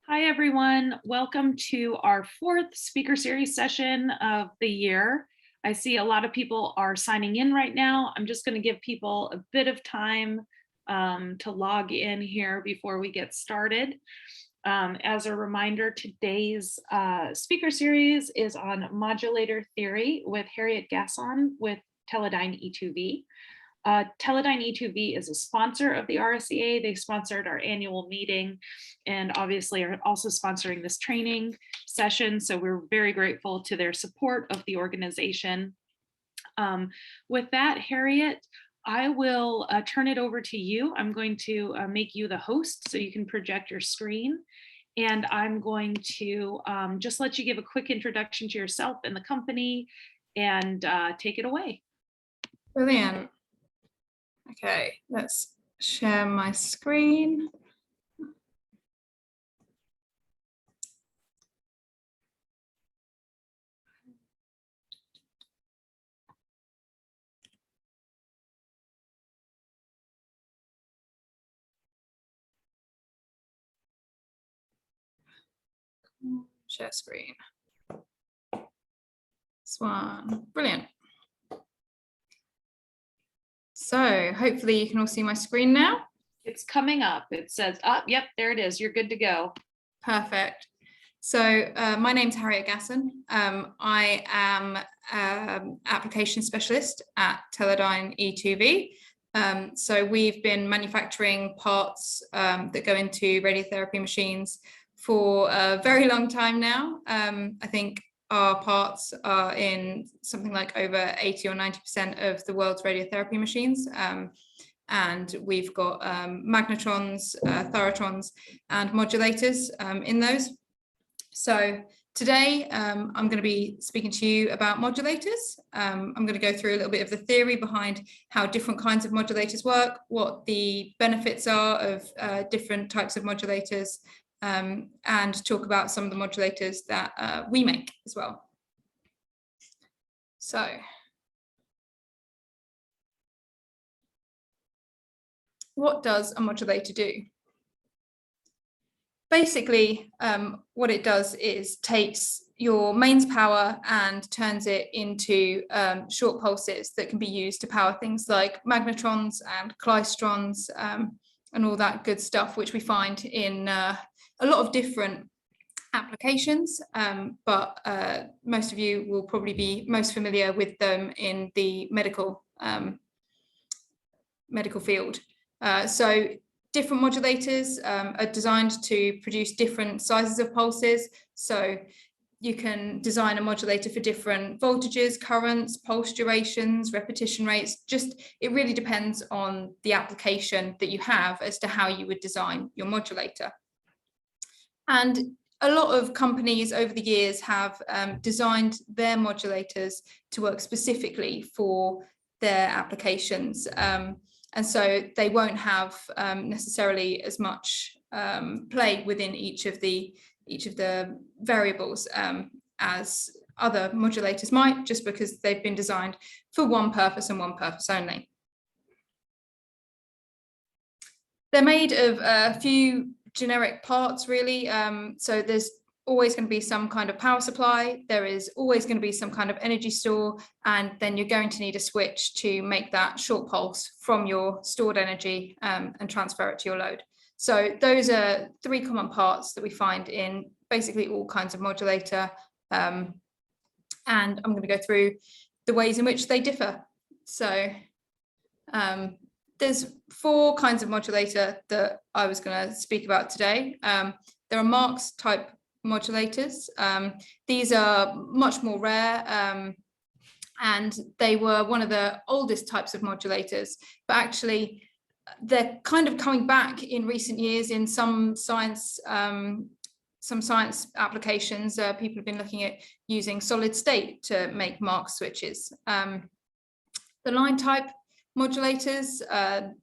Hi, everyone. Welcome to our fourth speaker series session of the year. I see a lot of people are signing in right now. I'm just going to give people a bit of time to log in here before we get started. As a reminder, today's speaker series is on modulator theory with Harriet Gasson with Teledyne E2V. Teledyne E2V is a sponsor of the RSEA. They sponsored our annual meeting and obviously are also sponsoring this training session. So we're very grateful to their support of the organization. With that, Harriet, I will turn it over to you. I'm going to make you the host so you can project your screen. And I'm going to just let you give a quick introduction to yourself and the company and take it away. Brilliant. Okay, let's share my screen. Share screen. This one, brilliant. So hopefully you can all see my screen now. It's coming up. It says, yep, there it is. You're good to go. Perfect. So my name's Harriet Gasson. I am application specialist at Teledyne E2V. So we've been manufacturing parts that go into radiotherapy machines for a very long time now. I think our parts are in something like over 80 or 90% of the world's radiotherapy machines. And we've got magnetrons, thyrotrons, and modulators in those. So today I'm going to be speaking to you about modulators. I'm going to go through a little bit of the theory behind how different kinds of modulators work, what the benefits are of different types of modulators, and talk about some of the modulators that we make as well. So what does a modulator do? Basically, what it does is takes your mains power and turns it into short pulses that can be used to power things like magnetrons and klystrons and all that good stuff, which we find in a lot of different applications, but most of you will probably be most familiar with them in the medical field. So different modulators are designed to produce different sizes of pulses. So you can design a modulator for different voltages, currents, pulse durations, repetition rates. Just, it really depends on the application that you have as to how you would design your modulator. And a lot of companies over the years have designed their modulators to work specifically for their applications. And so they won't have necessarily as much play within each of the variables as other modulators might, just because they've been designed for one purpose and one purpose only. They're made of a few generic parts, really. So there's always going to be some kind of power supply. There is always going to be some kind of energy store, and then you're going to need a switch to make that short pulse from your stored energy and transfer it to your load. So those are three common parts that we find in basically all kinds of modulator. And I'm going to go through the ways in which they differ. So there's four kinds of modulator that I was going to speak about today. There are Marx type modulators. These are much more rare, and they were one of the oldest types of modulators, but actually they're kind of coming back in recent years in some science applications. People have been looking at using solid state to make Marx switches. The line type modulators,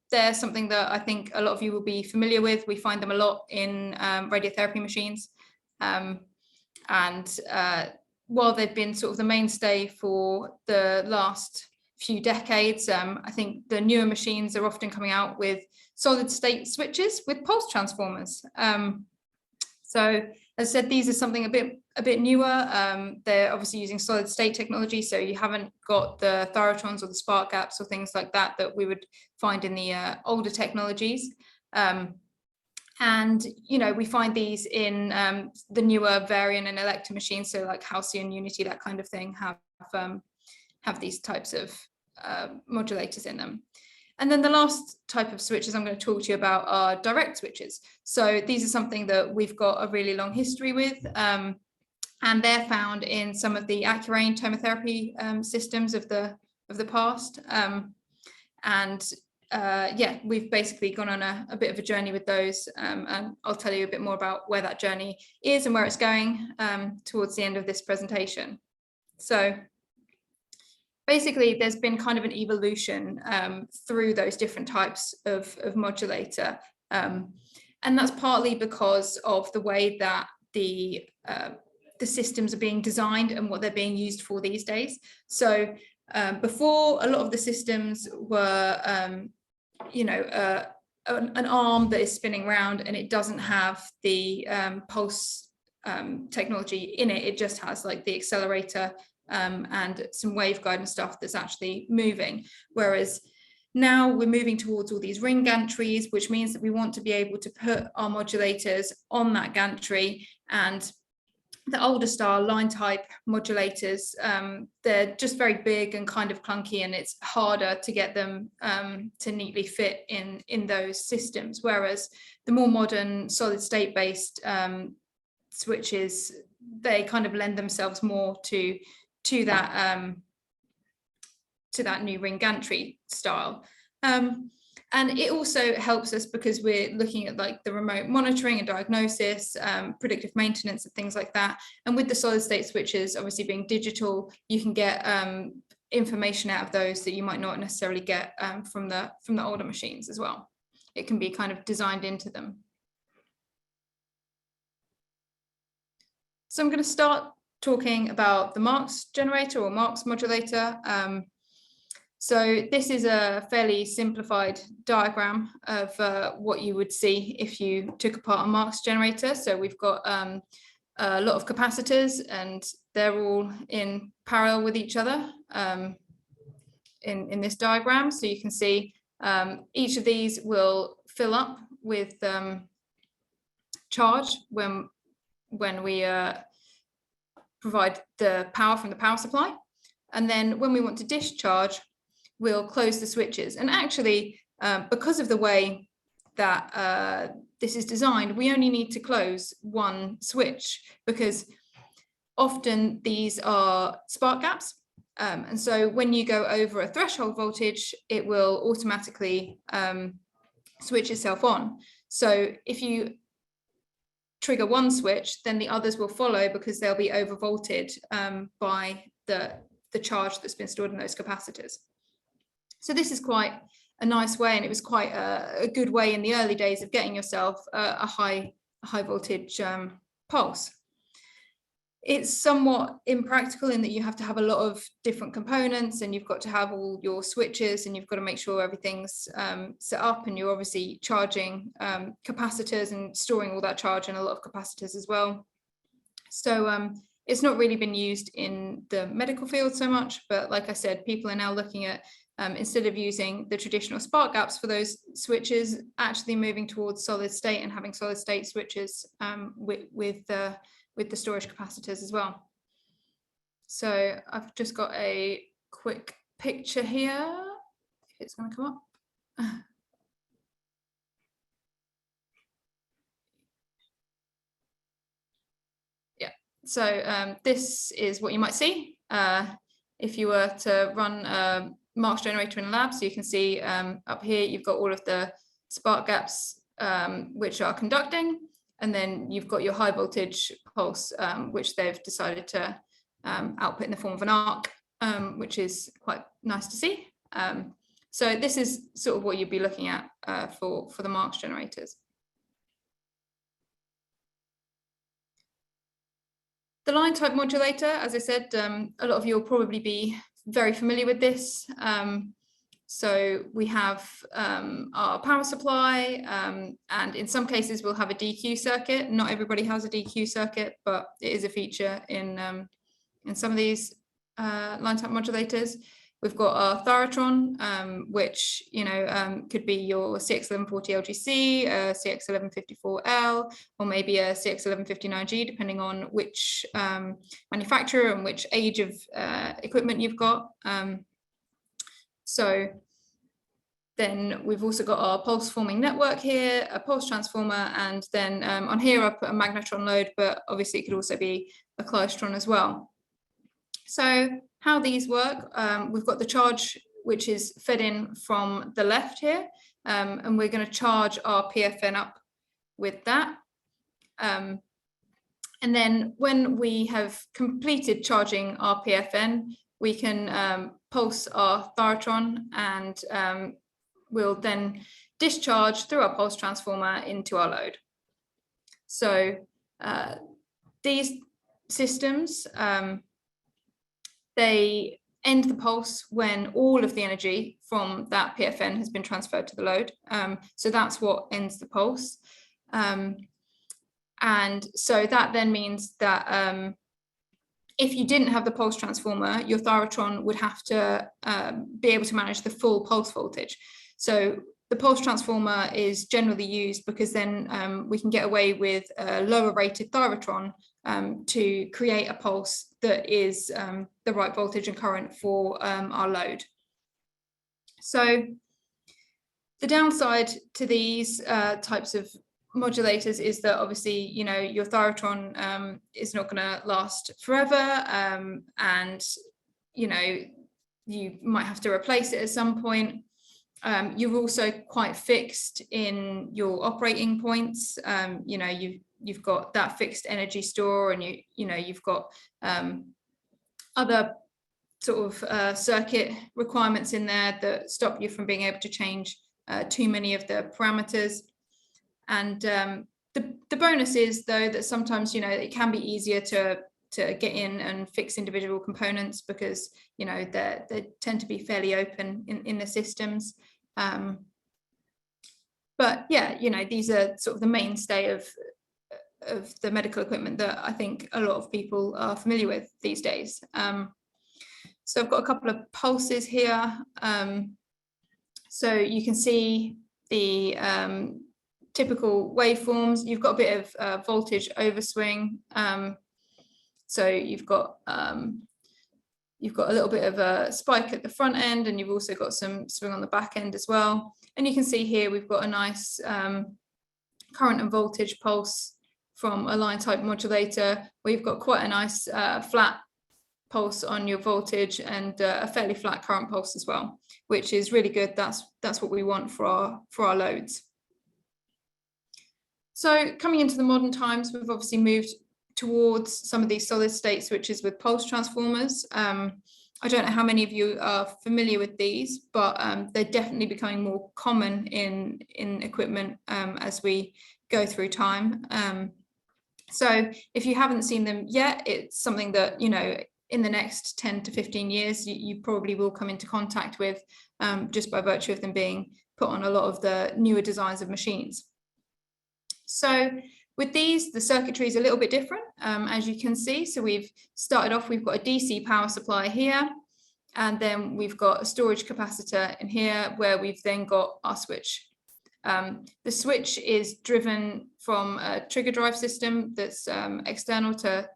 they're something that I think a lot of you will be familiar with. We find them a lot in radiotherapy machines. While they've been sort of the mainstay for the last few decades, I think the newer machines are often coming out with solid state switches with pulse transformers. So as I said, these are something a bit newer. They're obviously using solid state technology, so you haven't got the thyrotrons or the spark gaps or things like that we would find in the older technologies. And we find these in the newer variant and elector machines, so like Halcyon, Unity, that kind of thing, have these types of modulators in them. And then the last type of switches I'm going to talk to you about are direct switches. So these are something that we've got a really long history with, and they're found in some of the Accurane tomotherapy systems of the past. Yeah, we've basically gone on a bit of a journey with those, and I'll tell you a bit more about where that journey is and where it's going towards the end of this presentation. So basically, there's been kind of an evolution through those different types of modulator, and that's partly because of the way that the systems are being designed and what they're being used for these days. So before, a lot of the systems were an arm that is spinning around, and it doesn't have the pulse technology in it. It just has like the accelerator and some waveguide and stuff that's actually moving. Whereas now we're moving towards all these ring gantries, which means that we want to be able to put our modulators on that gantry. And the older style line type modulators, they're just very big and kind of clunky, and it's harder to get them to neatly fit in those systems. Whereas the more modern solid state based switches, they kind of lend themselves more to that new ring gantry style. And it also helps us because we're looking at like the remote monitoring and diagnosis, predictive maintenance and things like that. And with the solid state switches obviously being digital, you can get information out of those that you might not necessarily get from the older machines as well. It can be kind of designed into them. So I'm going to start talking about the Marx generator or Marx modulator. So this is a fairly simplified diagram of what you would see if you took apart a Marx generator. So we've got a lot of capacitors, and they're all in parallel with each other in this diagram. So you can see each of these will fill up with charge when we provide the power from the power supply. And then when we want to discharge, we'll close the switches. And actually, because of the way that this is designed, we only need to close one switch, because often these are spark gaps. And so when you go over a threshold voltage, it will automatically switch itself on. So if you trigger one switch, then the others will follow because they'll be overvolted by the charge that's been stored in those capacitors. So this is quite a nice way, and it was quite a good way in the early days of getting yourself a high voltage pulse. It's somewhat impractical in that you have to have a lot of different components, and you've got to have all your switches, and you've got to make sure everything's set up, and you're obviously charging capacitors and storing all that charge in a lot of capacitors as well. So it's not really been used in the medical field so much, but like I said, people are now looking at instead of using the traditional spark gaps for those switches, actually moving towards solid state and having solid state switches with the storage capacitors as well. So I've just got a quick picture here, if it's going to come up. Yeah, so this is what you might see if you were to run a Marx generator in a lab. So you can see up here, you've got all of the spark gaps which are conducting, and then you've got your high voltage pulse, which they've decided to output in the form of an arc, which is quite nice to see. So this is sort of what you'd be looking at for the Marx generators. The line type modulator, as I said, a lot of you will probably be very familiar with this. So we have our power supply, and in some cases we'll have a DQ circuit. Not everybody has a DQ circuit, but it is a feature in some of these line type modulators. We've got our thyratron, which could be your CX1140 LGC, CX1154L, or maybe a CX1159G, depending on which manufacturer and which age of equipment you've got. So then we've also got our pulse forming network here, a pulse transformer, and then on here I put a magnetron load, but obviously it could also be a klystron as well. So how these work, we've got the charge which is fed in from the left here, and we're going to charge our PFN up with that. And then when we have completed charging our PFN, we can pulse our thyratron, and we'll then discharge through our pulse transformer into our load. So these systems, they end the pulse when all of the energy from that PFN has been transferred to the load. So that's what ends the pulse. And so that then means that if you didn't have the pulse transformer, your thyratron would have to be able to manage the full pulse voltage. So the pulse transformer is generally used because then we can get away with a lower rated thyratron to create a pulse that is the right voltage and current for our load. So the downside to these types of modulators is that obviously, your thyratron is not going to last forever, and you might have to replace it at some point. You're also quite fixed in your operating points. You've got that fixed energy store, and you've got other sort of circuit requirements in there that stop you from being able to change too many of the parameters. And the bonus is, though, that sometimes it can be easier to get in and fix individual components because they tend to be fairly open in the systems. But yeah, these are sort of the mainstay of the medical equipment that I think a lot of people are familiar with these days. So I've got a couple of pulses here. So you can see the typical waveforms. You've got a bit of voltage overswing. So you've got a little bit of a spike at the front end, and you've also got some swing on the back end as well. And you can see here we've got a nice current and voltage pulse from a line type modulator, where you've got quite a nice flat pulse on your voltage and a fairly flat current pulse as well, which is really good. That's what we want for our loads. So coming into the modern times, we've obviously moved towards some of these solid state switches with pulse transformers. I don't know how many of you are familiar with these, but they're definitely becoming more common in equipment as we go through time. So if you haven't seen them yet, it's something that, in the next 10 to 15 years, you probably will come into contact with just by virtue of them being put on a lot of the newer designs of machines. So with these, the circuitry is a little bit different, as you can see. So we've started off, we've got a DC power supply here, and then we've got a storage capacitor in here, where we've then got our switch. The switch is driven from a trigger drive system that's external to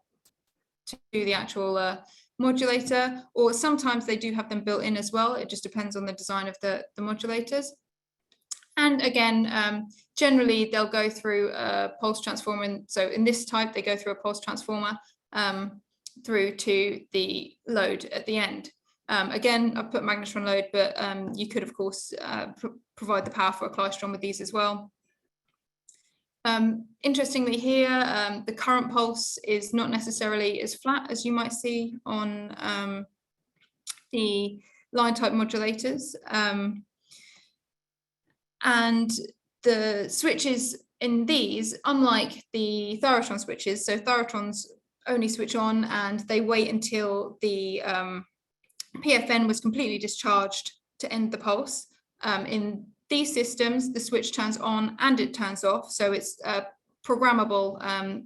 the actual modulator, or sometimes they do have them built in as well. It just depends on the design of the modulators. And again, generally they'll go through a pulse transformer. And so in this type, they go through a pulse transformer through to the load at the end. Again, I've put magnetron load, but you could, of course, provide the power for a klystron with these as well. Interestingly here, the current pulse is not necessarily as flat as you might see on the line type modulators. And the switches in these, unlike the thyratron switches, so thyratrons only switch on and they wait until the PFN was completely discharged to end the pulse. In these systems, the switch turns on and it turns off. So it's a programmable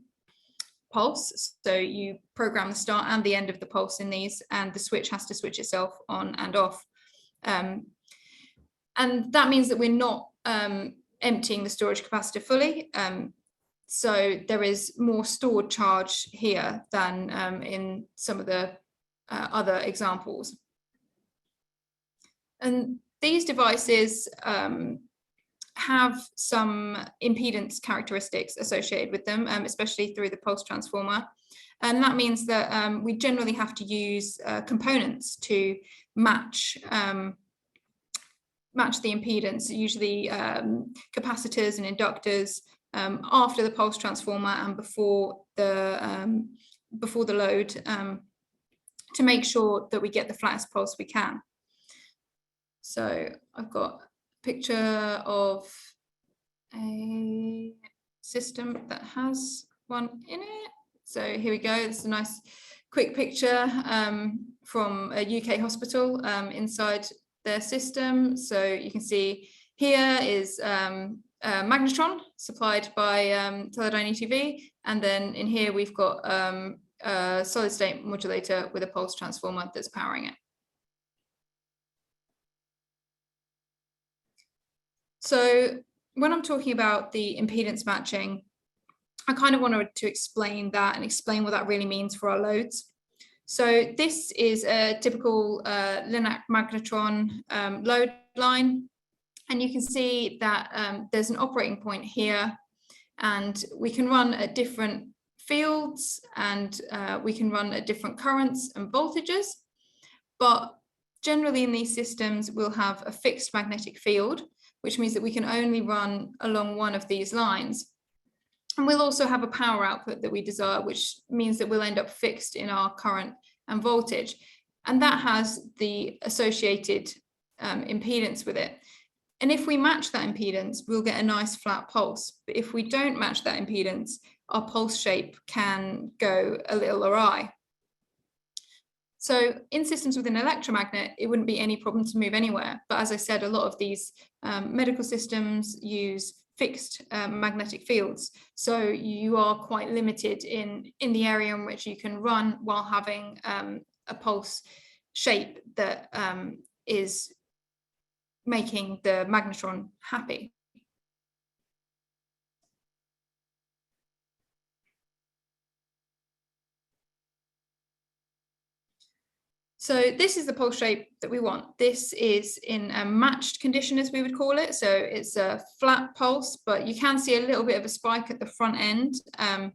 pulse. So you program the start and the end of the pulse in these, and the switch has to switch itself on and off. And that means that we're not emptying the storage capacitor fully. So there is more stored charge here than in some of the other examples. And these devices have some impedance characteristics associated with them, especially through the pulse transformer. And that means that we generally have to use components to match the impedance, usually capacitors and inductors, after the pulse transformer and before the load, to make sure that we get the flattest pulse we can. So I've got a picture of a system that has one in it. So here we go. It's a nice quick picture from a UK hospital inside their system. So you can see here is a magnetron supplied by Teledyne ETV, and then in here we've got a solid state modulator with a pulse transformer that's powering it. So when I'm talking about the impedance matching, I kind of wanted to explain that and explain what that really means for our loads. So this is a typical Linac magnetron load line. And you can see that there's an operating point here, and we can run at different fields, and we can run at different currents and voltages. But generally in these systems, we'll have a fixed magnetic field, which means that we can only run along one of these lines. And we'll also have a power output that we desire, which means that we'll end up fixed in our current and voltage. And that has the associated impedance with it. And if we match that impedance, we'll get a nice flat pulse. But if we don't match that impedance, our pulse shape can go a little awry. So in systems with an electromagnet, it wouldn't be any problem to move anywhere. But as I said, a lot of these medical systems use fixed magnetic fields. So you are quite limited in the area in which you can run while having a pulse shape that is making the magnetron happy. So this is the pulse shape that we want. This is in a matched condition, as we would call it. So it's a flat pulse, but you can see a little bit of a spike at the front end. And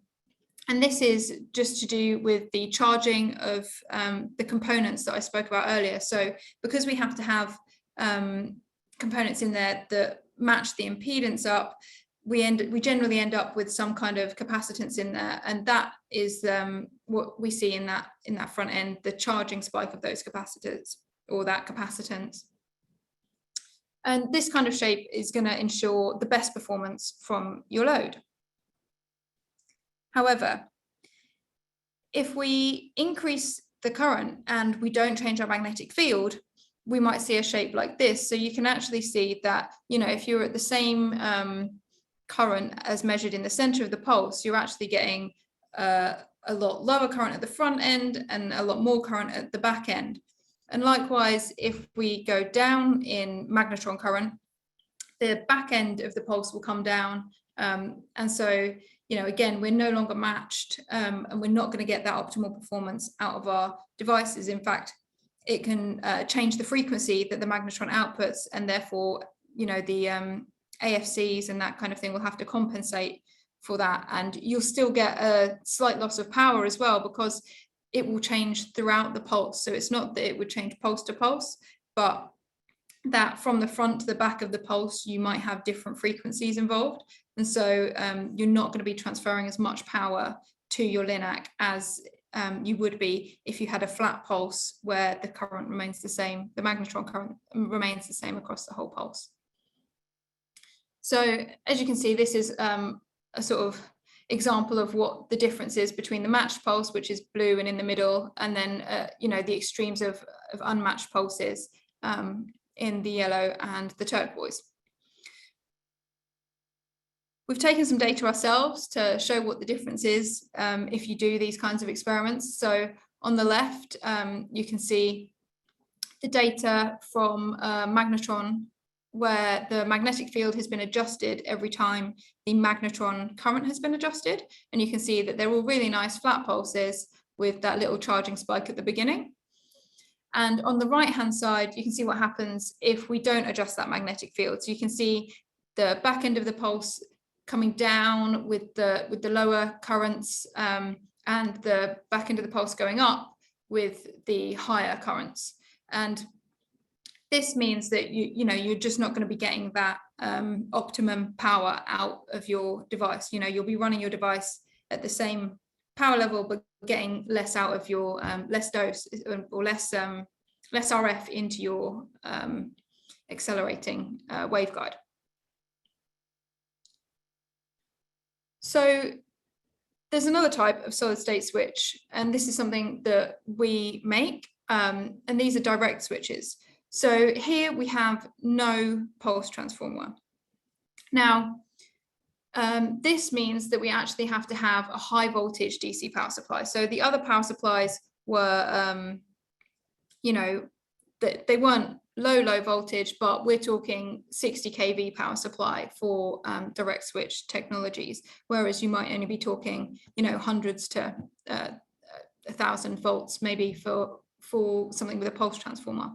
this is just to do with the charging of the components that I spoke about earlier. So because we have to have components in there that match the impedance up, we generally end up with some kind of capacitance in there, and that is what we see in that front end, the charging spike of those capacitors, or that capacitance. And this kind of shape is going to ensure the best performance from your load. However, if we increase the current and we don't change our magnetic field, we might see a shape like this. So you can actually see that, if you're at the same current as measured in the center of the pulse, you're actually getting a lot lower current at the front end and a lot more current at the back end. And likewise, if we go down in magnetron current, the back end of the pulse will come down. And so, again, we're no longer matched, and we're not going to get that optimal performance out of our devices. In fact, it can change the frequency that the magnetron outputs, and therefore, the AFCs and that kind of thing will have to compensate for that. And you'll still get a slight loss of power as well, because it will change throughout the pulse. So it's not that it would change pulse to pulse, but that from the front to the back of the pulse, you might have different frequencies involved. And so you're not going to be transferring as much power to your Linac as you would be if you had a flat pulse where the current remains the same, the magnetron current remains the same across the whole pulse. So as you can see, this is a sort of example of what the difference is between the matched pulse, which is blue and in the middle, and then the extremes of unmatched pulses. in the yellow and the turquoise. We've taken some data ourselves to show what the difference is if you do these kinds of experiments. So on the left, you can see the data from a magnetron where the magnetic field has been adjusted every time the magnetron current has been adjusted. And you can see that they're all really nice flat pulses with that little charging spike at the beginning. And on the right-hand side, you can see what happens if we don't adjust that magnetic field. So you can see the back end of the pulse coming down with the lower currents and the back end of the pulse going up with the higher currents. And this means that you're just not going to be getting that optimum power out of your device. You'll be running your device at the same power level, but getting less out of your less dose or less RF into your accelerating waveguide. So there's another type of solid state switch, and this is something that we make, and these are direct switches. So here we have no pulse transformer. Now, this means that we actually have to have a high voltage DC power supply. So the other power supplies were, they weren't low voltage, but we're talking 60 kV power supply for direct switch technologies, whereas you might only be talking, hundreds to 1,000 volts maybe for something with a pulse transformer.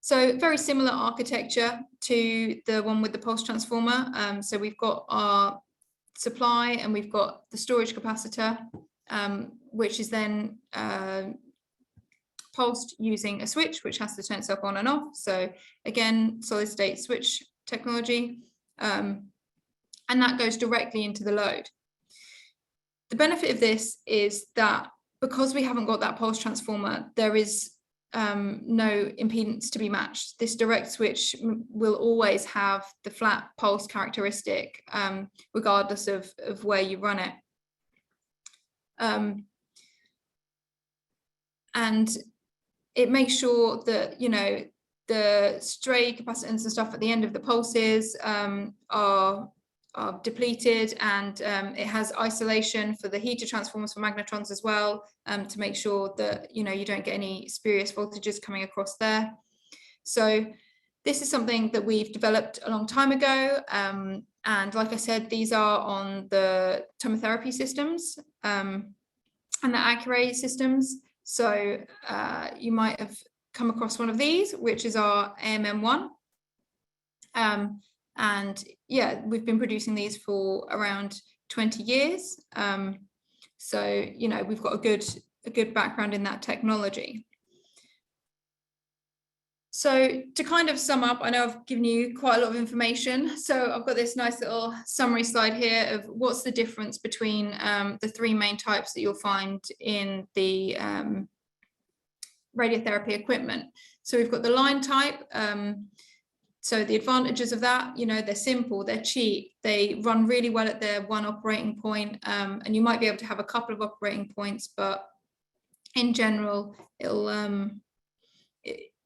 So very similar architecture to the one with the pulse transformer. So we've got our supply and we've got the storage capacitor, which is then pulsed using a switch, which has to turn itself on and off. So again, solid state switch technology, and that goes directly into the load. The benefit of this is that because we haven't got that pulse transformer, there is no impedance to be matched. This direct switch will always have the flat pulse characteristic, regardless of where you run it. And it makes sure that, the stray capacitance and stuff at the end of the pulses are depleted, and it has isolation for the heater transformers for magnetrons as well, to make sure that you don't get any spurious voltages coming across there. So this is something that we've developed a long time ago, and like I said, these are on the tomotherapy systems and the Accuray systems. So you might have come across one of these, which is our AMM1. And yeah, we've been producing these for around 20 years. So, we've got a good background in that technology. So to kind of sum up, I know I've given you quite a lot of information. So I've got this nice little summary slide here of what's the difference between the three main types that you'll find in the radiotherapy equipment. So we've got the line type. So the advantages of that, they're simple, they're cheap, they run really well at their one operating point, and you might be able to have a couple of operating points, but in general,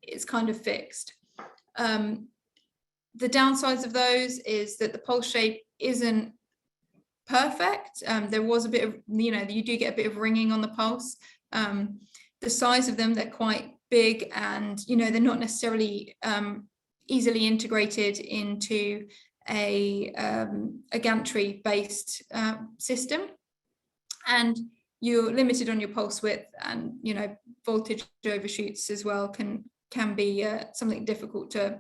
it's kind of fixed. The downsides of those is that the pulse shape isn't perfect. There was a bit of, you do get a bit of ringing on the pulse. The size of them, they're quite big, and they're not necessarily easily integrated into a gantry based system, and you're limited on your pulse width, and voltage overshoots as well can be something difficult to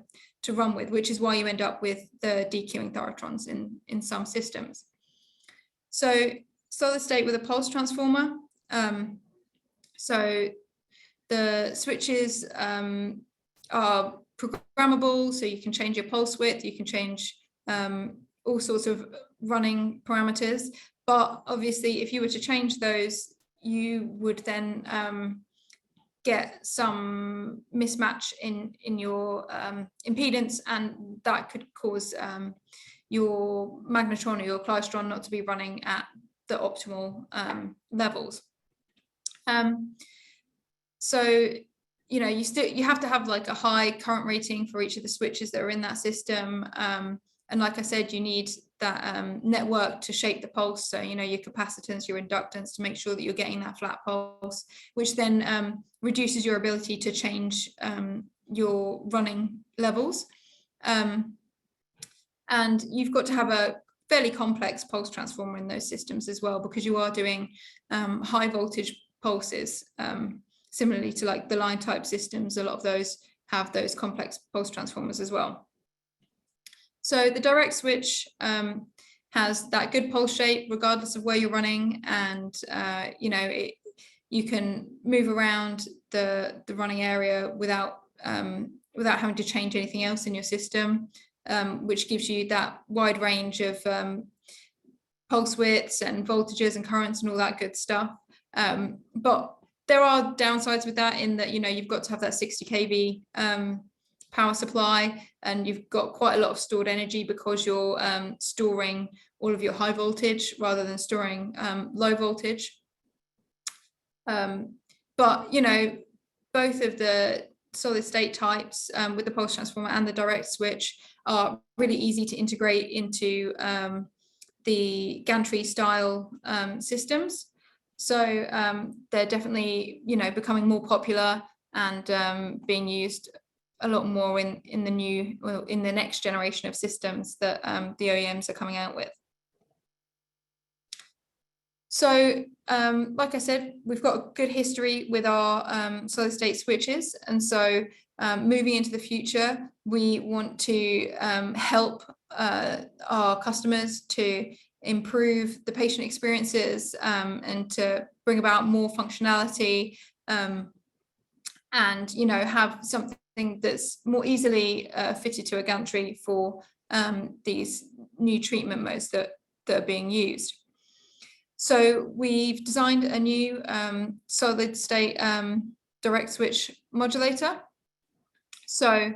run with, which is why you end up with the dequeuing thyrotrons in some systems. So solid state with a pulse transformer. So the switches are programmable, so you can change your pulse width, you can change all sorts of running parameters, but obviously if you were to change those, you would then get some mismatch in your impedance, and that could cause your magnetron or your klystron not to be running at the optimal levels. So you have to have like a high current rating for each of the switches that are in that system. And like I said, you need that network to shape the pulse. So, your capacitance, your inductance, to make sure that you're getting that flat pulse, which then reduces your ability to change your running levels. And you've got to have a fairly complex pulse transformer in those systems as well, because you are doing high voltage pulses. Similarly to like the line type systems, a lot of those have those complex pulse transformers as well. So the direct switch has that good pulse shape regardless of where you're running, and you can move around the running area without having to change anything else in your system, which gives you that wide range of pulse widths and voltages and currents and all that good stuff. But there are downsides with that, in that you've got to have that 60 kV power supply, and you've got quite a lot of stored energy because you're storing all of your high voltage rather than storing low voltage. But both of the solid state types with the pulse transformer and the direct switch are really easy to integrate into the gantry style systems. So they're definitely becoming more popular and being used a lot more in the next generation of systems that the OEMs are coming out with. So like I said, we've got a good history with our solid state switches, and so moving into the future, we want to help our customers to improve the patient experiences and to bring about more functionality, and have something that's more easily fitted to a gantry for these new treatment modes that are being used. So we've designed a new solid state direct switch modulator. So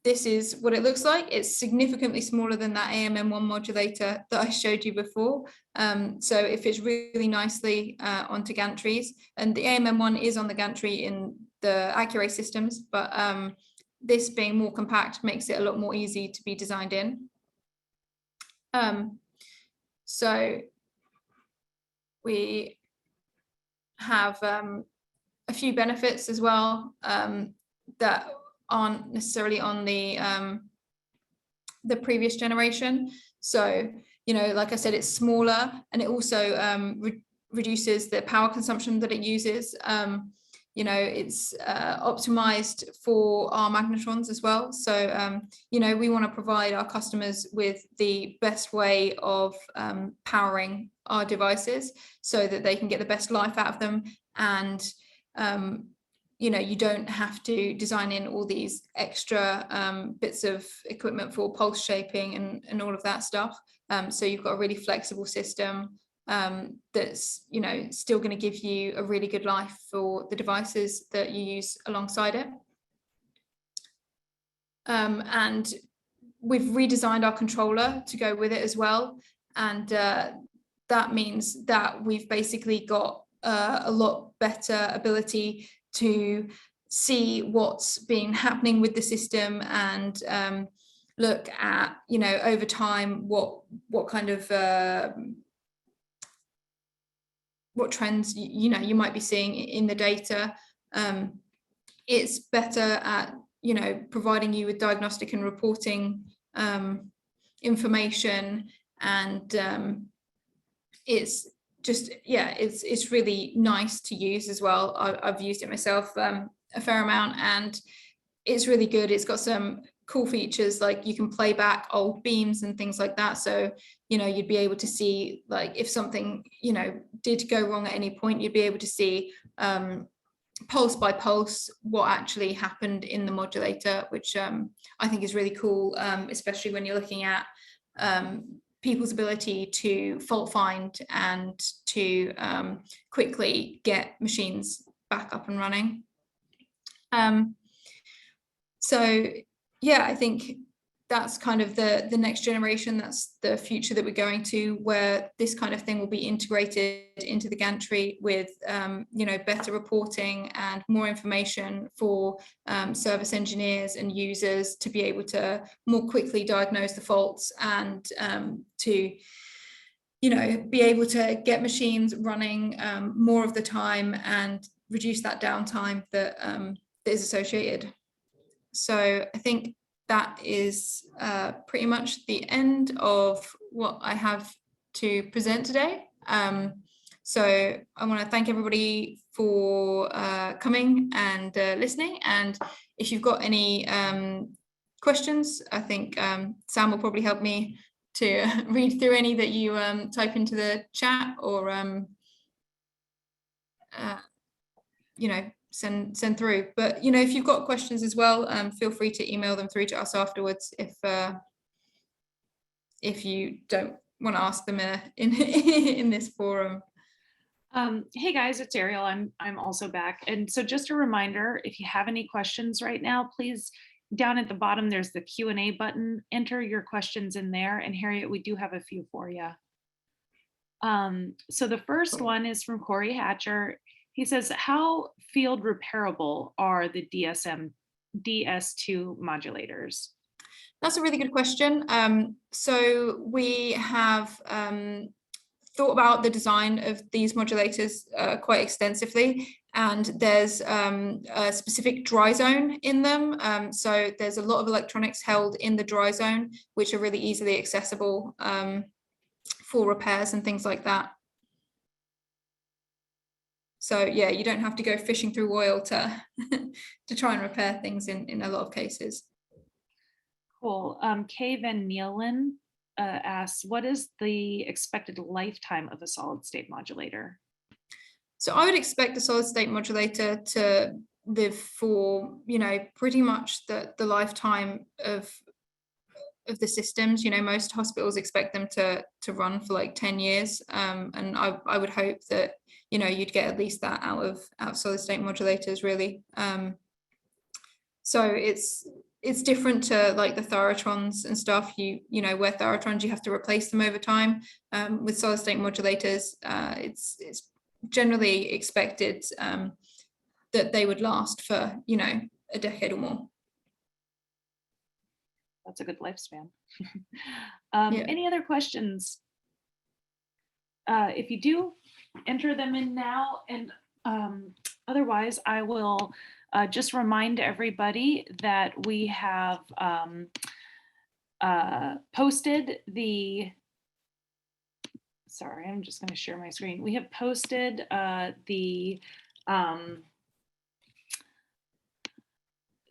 this is what it looks like. It's significantly smaller than that AMM1 modulator that I showed you before. So it fits really nicely onto gantries. And the AMM1 is on the gantry in the Accuray systems, but this being more compact makes it a lot more easy to be designed in. So we have a few benefits as well that aren't necessarily on the previous generation. So, like I said, it's smaller, and it also reduces the power consumption that it uses. It's optimized for our magnetrons as well. So, we want to provide our customers with the best way of powering our devices so that they can get the best life out of them. And, you don't have to design in all these extra bits of equipment for pulse shaping and all of that stuff. So you've got a really flexible system that's still going to give you a really good life for the devices that you use alongside it. And we've redesigned our controller to go with it as well, and that means that we've basically got a lot better ability to see what's been happening with the system and look at over time what kind of what trends you might be seeing in the data. It's better at providing you with diagnostic and reporting information, and it's just it's really nice to use as well. I've used it myself a fair amount, and it's really good. It's got some cool features, like you can play back old beams and things like that, so you'd be able to see, like, if something did go wrong at any point, you'd be able to see pulse by pulse what actually happened in the modulator, which I think is really cool, especially when you're looking at people's ability to fault find and to quickly get machines back up and running. So yeah, I think that's kind of the next generation. That's the future that we're going to, where this kind of thing will be integrated into the gantry with, you know, better reporting and more information for service engineers and users to be able to more quickly diagnose the faults and to, you know, be able to get machines running more of the time and reduce that downtime that is associated. So I think that is pretty much the end of what I have to present today. So I want to thank everybody for coming and listening. And if you've got any questions, I think Sam will probably help me to read through any that you type into the chat, or you know, send through. But you know, if you've got questions as well, feel free to email them through to us afterwards if you don't want to ask them in this forum. Hey guys, it's Ariel. I'm also back. And so just a reminder, if you have any questions right now, please, down at the bottom, there's the Q&A button. Enter your questions in there. And Harriet, we do have a few for you. So the first one is from Corey Hatcher. He says, how field repairable are the DS2 modulators? That's a really good question. So we have thought about the design of these modulators quite extensively, and there's a specific dry zone in them. So there's a lot of electronics held in the dry zone, which are really easily accessible for repairs and things like that. So yeah, you don't have to go fishing through oil to to try and repair things in a lot of cases. Cool. Kay Van Neelen asks, what is the expected lifetime of a solid state modulator? So I would expect a solid state modulator to live for, you know, pretty much the lifetime of the systems. You know, most hospitals expect them to run for like 10 years. And I would hope that, you know, you'd get at least that out of solid state modulators, really. So it's different to like the Thyrotrons and stuff. You know, where Thyrotrons, you have to replace them over time. With solid state modulators, it's generally expected that they would last for, you know, a decade or more. That's a good lifespan. Yeah. Any other questions? If you do, enter them in now, and otherwise I will just remind everybody that we have posted the, sorry, I'm just going to share my screen. We have posted the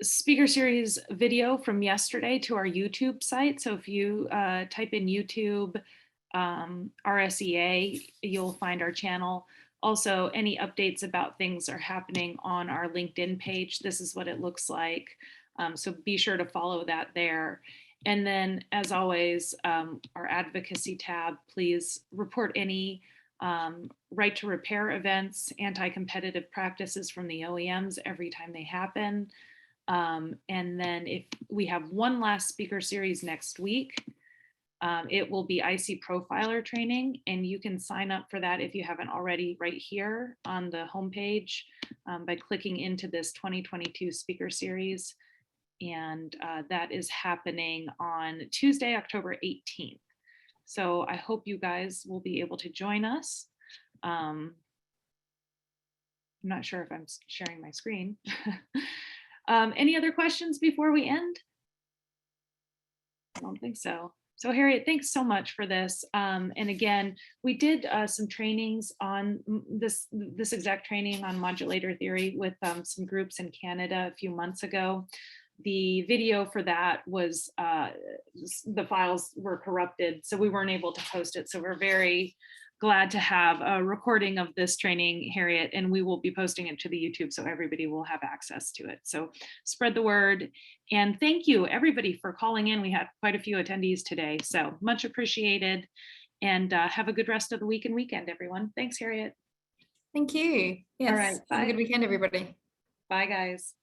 speaker series video from yesterday to our YouTube site. So if you type in YouTube RSEA, you'll find our channel. Also, any updates about things are happening on our LinkedIn page. This is what it looks like. So be sure to follow that there. And then, as always, our advocacy tab, please report any right to repair events, anti-competitive practices from the OEMs every time they happen. And then if we have one last speaker series next week, it will be IC Profiler training, and you can sign up for that if you haven't already right here on the homepage by clicking into this 2022 speaker series. And that is happening on Tuesday, October 18th. So I hope you guys will be able to join us. I'm not sure if I'm sharing my screen. Any other questions before we end? I don't think so. So Harriet, thanks so much for this. And again, we did some trainings on this exact training on modulator theory with some groups in Canada a few months ago. The video for that was, the files were corrupted, so we weren't able to post it. So we're very glad to have a recording of this training, Harriet, and we will be posting it to the YouTube so everybody will have access to it. So spread the word. And thank you everybody for calling in. We had quite a few attendees today, so much appreciated. And have a good rest of the week and weekend, everyone. Thanks, Harriet. Thank you. Yes. All right. Have a good weekend, everybody. Bye, guys.